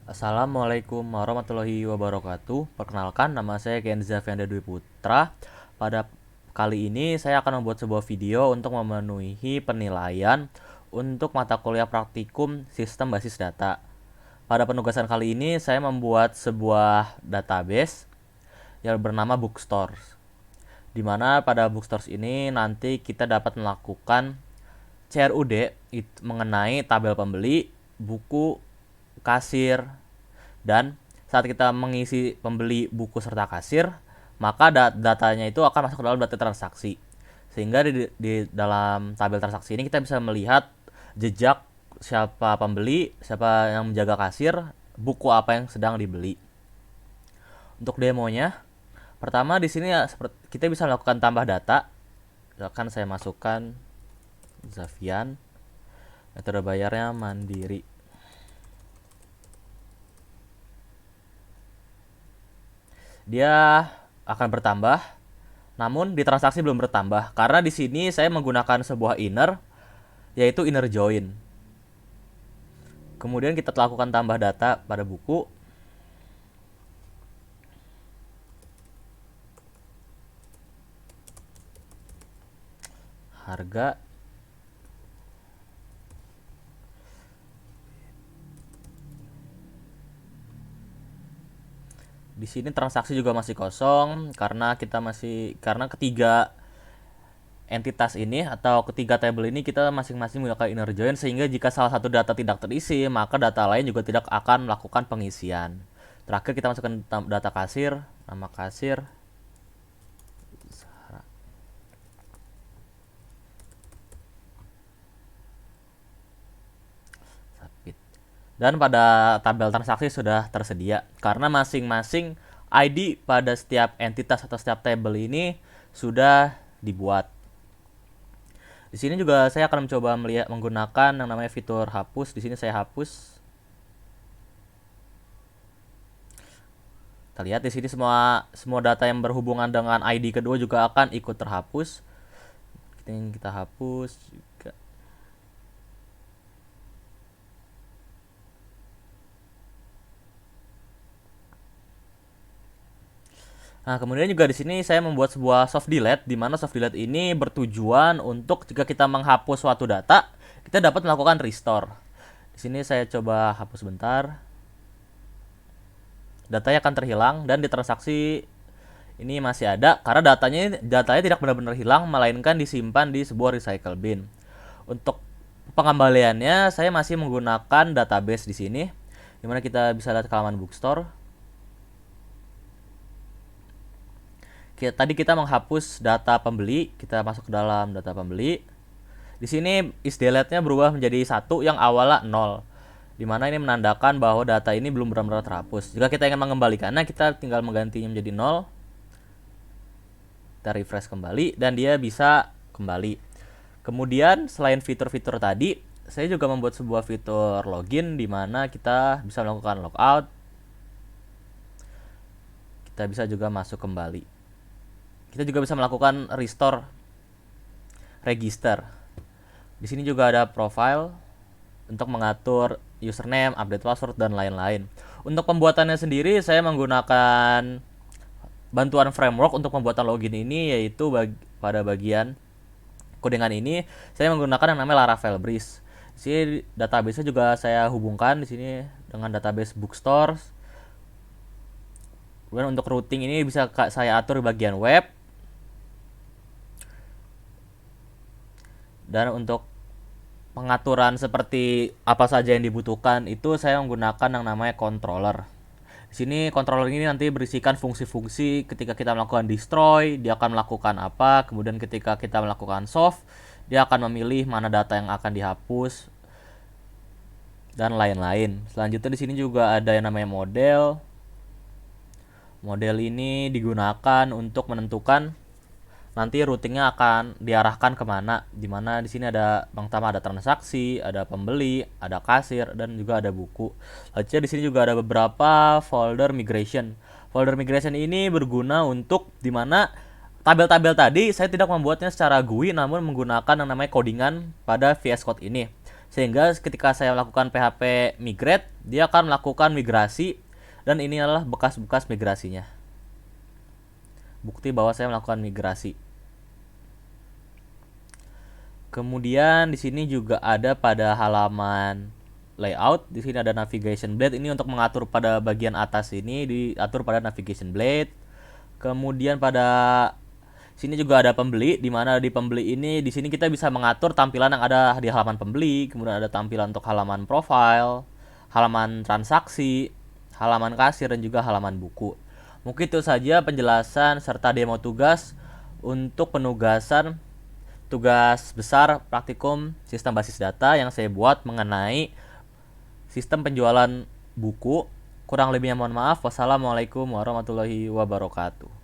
Assalamualaikum warahmatullahi wabarakatuh. Perkenalkan, nama saya Kenza Fianda Dwi Putra. Pada kali ini saya akan membuat sebuah video untuk memenuhi penilaian untuk mata kuliah praktikum sistem basis data. Pada penugasan kali ini saya membuat sebuah database yang bernama Bookstores. Di mana pada Bookstores ini nanti kita dapat melakukan CRUD mengenai tabel pembeli, buku, kasir, dan saat kita mengisi pembeli, buku, serta kasir, maka datanya itu akan masuk ke dalam data transaksi. Sehingga di dalam tabel transaksi ini kita bisa melihat jejak siapa pembeli, siapa yang menjaga kasir, buku apa yang sedang dibeli. Untuk demonya, pertama di sini ya kita bisa melakukan tambah data. Akan saya masukkan Zafian, metode bayarnya mandiri. Dia akan bertambah, namun di transaksi belum bertambah karena di sini saya menggunakan sebuah inner, yaitu inner join. Kemudian kita lakukan tambah data pada buku. Harga. Di sini transaksi juga masih kosong karena ketiga entitas ini atau ketiga table ini kita masing-masing menggunakan inner join, sehingga jika salah satu data tidak terisi maka data lain juga tidak akan melakukan pengisian. Terakhir kita masukkan data kasir, nama kasir, dan pada tabel transaksi sudah tersedia karena masing-masing ID pada setiap entitas atau setiap table ini sudah dibuat. Di sini juga saya akan mencoba menggunakan yang namanya fitur hapus. Di sini saya hapus. Kita lihat di sini semua data yang berhubungan dengan ID kedua juga akan ikut terhapus. Kita hapus juga. Nah, kemudian juga di sini saya membuat sebuah soft delete, di mana soft delete ini bertujuan untuk jika kita menghapus suatu data, kita dapat melakukan restore. Di sini saya coba hapus bentar. Datanya akan terhilang dan di transaksi ini masih ada karena datanya tidak benar-benar hilang, melainkan disimpan di sebuah recycle bin. Untuk pengembaliannya saya masih menggunakan database di sini, di mana kita bisa lihat ke halaman bookstore. Tadi kita menghapus data pembeli, kita masuk ke dalam data pembeli. Di sini isDelete-nya berubah menjadi 1 yang awalnya 0. Dimana ini menandakan bahwa data ini belum benar-benar terhapus. Jika kita ingin mengembalikannya, kita tinggal menggantinya menjadi 0. Kita refresh kembali dan dia bisa kembali. Kemudian selain fitur-fitur tadi, saya juga membuat sebuah fitur login di mana kita bisa melakukan logout. Kita bisa juga masuk kembali. Kita juga bisa melakukan restore register. Di sini juga ada profile untuk mengatur username, update password, dan lain-lain. Untuk pembuatannya sendiri saya menggunakan bantuan framework untuk pembuatan login ini, yaitu pada bagian kodengan ini saya menggunakan yang namanya Laravel Breeze. Di sini database-nya juga saya hubungkan di sini dengan database Bookstores. Kemudian untuk routing ini bisa saya atur di bagian web. Dan untuk pengaturan seperti apa saja yang dibutuhkan itu saya menggunakan yang namanya controller. Di sini controller ini nanti berisikan fungsi-fungsi. Ketika kita melakukan destroy, dia akan melakukan apa. Kemudian ketika kita melakukan solve, dia akan memilih mana data yang akan dihapus dan lain-lain. Selanjutnya di sini juga ada yang namanya model. Model ini digunakan untuk menentukan nanti routingnya akan diarahkan kemana. Dimana di sini ada pertama ada transaksi, ada pembeli, ada kasir, dan juga ada buku. Selanjutnya di sini juga ada beberapa folder migration. Folder migration ini berguna untuk dimana tabel-tabel tadi saya tidak membuatnya secara GUI, namun menggunakan yang namanya codingan pada VS Code ini. Sehingga ketika saya melakukan PHP migrate, dia akan melakukan migrasi, dan ini adalah bekas-bekas migrasinya. Bukti bahwa saya melakukan migrasi. Kemudian di sini juga ada pada halaman layout. Di sini ada navigation blade. Ini untuk mengatur pada bagian atas ini, diatur pada navigation blade. Kemudian pada sini juga ada pembeli, di mana di pembeli ini di sini kita bisa mengatur tampilan yang ada di halaman pembeli. Kemudian ada tampilan untuk halaman profile, halaman transaksi, halaman kasir, dan juga halaman buku. Mungkin itu saja penjelasan serta demo tugas untuk penugasan tugas besar praktikum sistem basis data yang saya buat mengenai sistem penjualan buku. Kurang lebihnya mohon maaf. Wassalamualaikum warahmatullahi wabarakatuh.